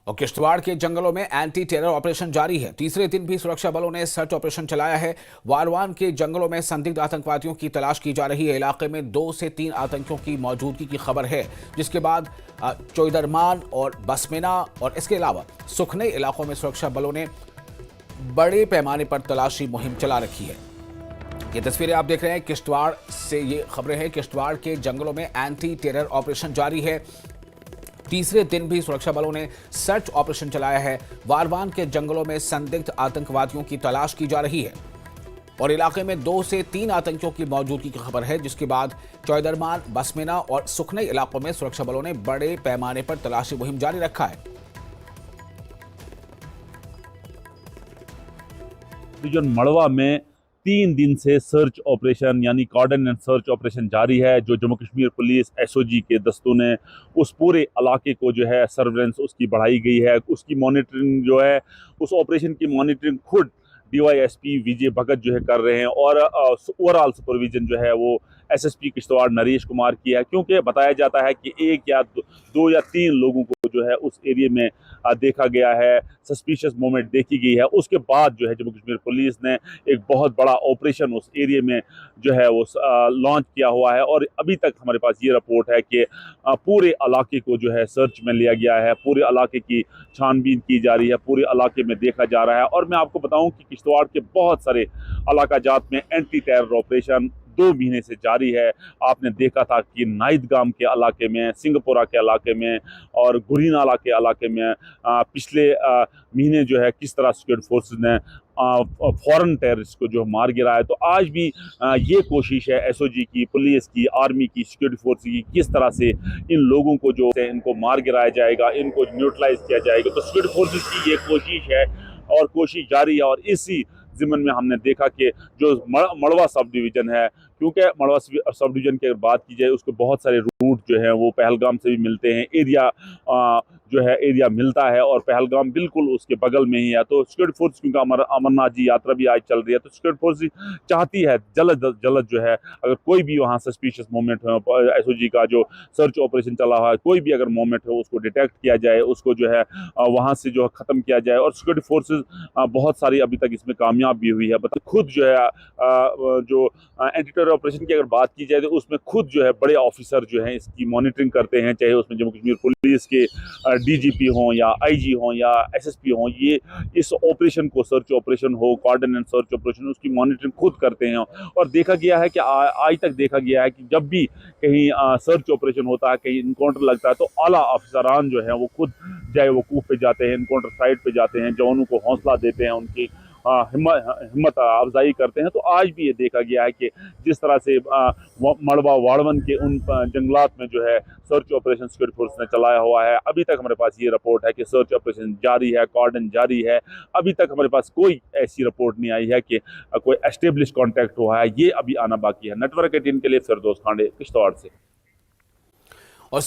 और किश्तवाड़ के जंगलों में एंटी टेरर ऑपरेशन जारी है। तीसरे दिन भी सुरक्षा बलों ने सर्च ऑपरेशन चलाया है। वारवान के जंगलों में संदिग्ध आतंकवादियों की तलाश की जा रही है। इलाके में 2 से 3 आतंकियों की मौजूदगी की खबर है, जिसके बाद चोइदरमान और बसमेना और इसके अलावा सुखने इलाकों में सुरक्षा बलों ने बड़े पैमाने पर तलाशी मुहिम चला रखी है। ये तस्वीरें आप देख रहे हैं, किश्तवाड़ से ये खबरें हैं। किश्तवाड़ के जंगलों में एंटी टेरर ऑपरेशन जारी है। तीसरे दिन भी सुरक्षा बलों ने सर्च ऑपरेशन चलाया है। वारवान के जंगलों में संदिग्ध आतंकवादियों की तलाश की जा रही है और इलाके में 2 से 3 आतंकियों की मौजूदगी की खबर है, जिसके बाद चौदरमान, बसमेना और सुखने इलाकों में सुरक्षा बलों ने बड़े पैमाने पर तलाशी मुहिम जारी रखा है। डिवीजन मड़वा में 3 दिन से सर्च ऑपरेशन यानी कॉर्डन एंड सर्च ऑपरेशन जारी है। जो जम्मू कश्मीर पुलिस एसओजी के दस्तों ने उस पूरे इलाके को जो है सर्वेलेंस उसकी बढ़ाई गई है। उसकी मॉनिटरिंग जो है, उस ऑपरेशन की मॉनिटरिंग खुद डीवाईएसपी विजय भगत जो है कर रहे हैं और ओवरऑल सुपरविजन जो है वो एसएसपी किश्तवाड़ नरेश कुमार की है। क्योंकि बताया जाता है कि 1 या 2 या 3 लोगों को जो है उस एरिया में देखा गया है, सस्पिशियस मूवमेंट देखी गई है। उसके बाद जो है जम्मू कश्मीर पुलिस ने एक बहुत बड़ा ऑपरेशन उस एरिया में जो है वो लॉन्च किया हुआ है और अभी तक हमारे पास ये रिपोर्ट है कि पूरे इलाके को जो है सर्च में लिया गया है, पूरे इलाके की छानबीन की जा रही है, पूरे इलाके में देखा जा रहा है। और मैं आपको बताऊं कि किश्तवाड़ के बहुत सारे इलाका जात में एंटी टेरर ऑपरेशन 2 महीने से जारी है। आपने देखा था कि नाइदगाम के इलाके में, सिंगपुरा के इलाके में और गुरीनाला के इलाके में पिछले महीने जो है किस तरह सिक्योरिटी फोर्सेस ने फॉरेन टेररिस्ट को जो मार गिरा है। तो आज भी ये कोशिश है एसओजी की, पुलिस की, आर्मी की, सिक्योरिटी फोर्स की, किस तरह से इन लोगों को जो है इनको मार गिराया जाएगा, इनको न्यूट्रलाइज किया जाएगा। तो सिक्योरिटी फोर्सेस की ये कोशिश है और कोशिश जारी है। और इसी जिम्मन में हमने देखा कि जो मड़वा सब डिवीजन है, क्योंकि मड़वा सब डिवीजन की अगर बात की जाए उसको बहुत सारे रूट जो है वो पहलगाम से भी मिलते हैं, एरिया जो है एरिया मिलता है और पहलगाम बिल्कुल उसके बगल में ही है। तो सिक्योरिटी फोर्स, क्योंकि अमरनाथ जी यात्रा भी आज चल रही है, तो सिक्योरिटी फोर्स चाहती है जल्द जो है अगर कोई भी वहाँ सस्पिशियस मूवमेंट हो, एसओजी का जो सर्च ऑपरेशन चला हुआ है, कोई भी अगर मूवमेंट हो उसको डिटेक्ट किया जाए, उसको जो है वहाँ से जो है ख़त्म किया जाए। और सिक्योरिटी फोर्सेज बहुत सारी अभी तक इसमें कामयाब भी हुई है। खुद जो है जो एंटी टेरर ऑपरेशन की अगर बात की जाए तो उसमें खुद जो है बड़े ऑफिसर जो हैं इसकी मॉनिटरिंग करते हैं, चाहे उसमें जम्मू कश्मीर पुलिस के डीजीपी हों या आईजी हों या एसएसपी हों। ये इस ऑपरेशन को, सर्च ऑपरेशन हो, कॉर्डन एंड सर्च ऑपरेशन, उसकी मॉनिटरिंग खुद करते हैं। और देखा गया है कि आज तक देखा गया है कि जब भी कहीं सर्च ऑपरेशन होता है, कहीं इनकाउंटर लगता है, तो आला अफसरान जो है वो खुद चाहे वकूफ पे जाते हैं, इनकाउंटर साइट पे जाते हैं, जवानों को हौसला देते हैं, उनकी हिम्मत अफजाई करते हैं। तो आज भी ये देखा गया है कि जिस तरह से मड़वा वाड़वन के उन जंगलात में जो है सर्च ऑपरेशन सिक्योरिटी फोर्स ने चलाया हुआ है, अभी तक हमारे पास ये रिपोर्ट है कि सर्च ऑपरेशन जारी है, कॉर्डन जारी है। अभी तक हमारे पास कोई ऐसी रिपोर्ट नहीं आई है कि कोई एस्टेब्लिश कॉन्टैक्ट हुआ है, ये अभी आना बाकी है। नेटवर्क 18 के लिए फिरदौस खांडे, किश्तवाड़ से। और